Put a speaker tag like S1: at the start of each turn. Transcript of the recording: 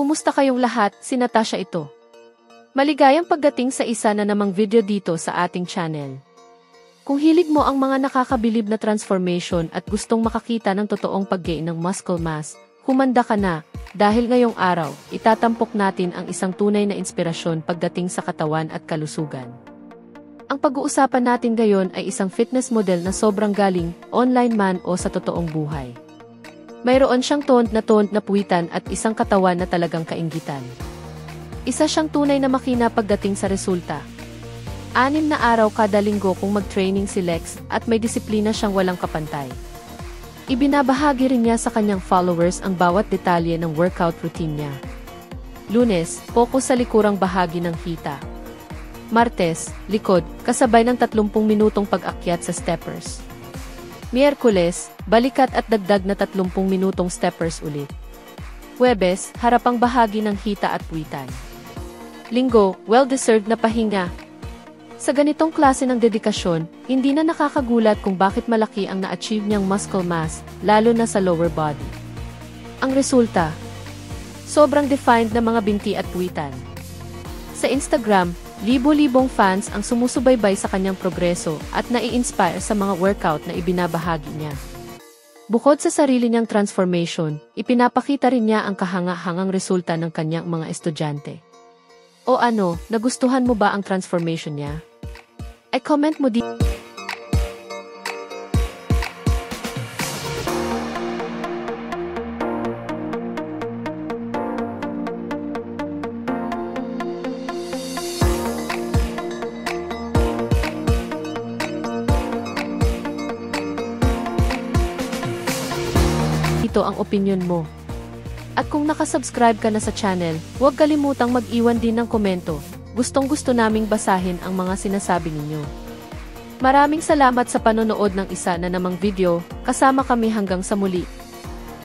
S1: Kumusta kayong lahat? Si Natasha ito. Maligayang pagdating sa isa na namang video dito sa ating channel. Kung hilig mo ang mga nakakabilib na transformation at gustong makakita ng totoong pag-gain ng muscle mass, humanda ka na, dahil ngayong araw, itatampok natin ang isang tunay na inspirasyon pagdating sa katawan at kalusugan. Ang pag-uusapan natin ngayon ay isang fitness model na sobrang galing, online man o sa totoong buhay. Mayroon siyang toned na puwitan at isang katawan na talagang kainggitan. Isa siyang tunay na makina pagdating sa resulta. 6 na araw kada linggo kung mag-training si Lex at may disiplina siyang walang kapantay. Ibinabahagi rin niya sa kanyang followers ang bawat detalye ng workout routine niya. Lunes, focus sa likurang bahagi ng hita. Martes, likod, kasabay ng 30 minutong pag-akyat sa steppers. Miyerkules, balikat at dagdag na 30 minutong steppers ulit. Huwebes, harapang bahagi ng hita at puwitan. Linggo, well-deserved na pahinga. Sa ganitong klase ng dedikasyon, hindi na nakakagulat kung bakit malaki ang na-achieve niyang muscle mass, lalo na sa lower body. Ang resulta, sobrang defined na mga binti at puwitan. Sa Instagram, libo-libong fans ang sumusubaybay sa kanyang progreso at nai-inspire sa mga workout na ibinabahagi niya. Bukod sa sarili niyang transformation, ipinapakita rin niya ang kahanga-hangang resulta ng kanyang mga estudyante. O ano, nagustuhan mo ba ang transformation niya? I-comment mo dito. Ito ang opinion mo. At kung nakasubscribe ka na sa channel, huwag kalimutang mag-iwan din ng komento. Gustong-gusto naming basahin ang mga sinasabi ninyo. Maraming salamat sa panonood ng isa na namang video, kasama kami hanggang sa muli.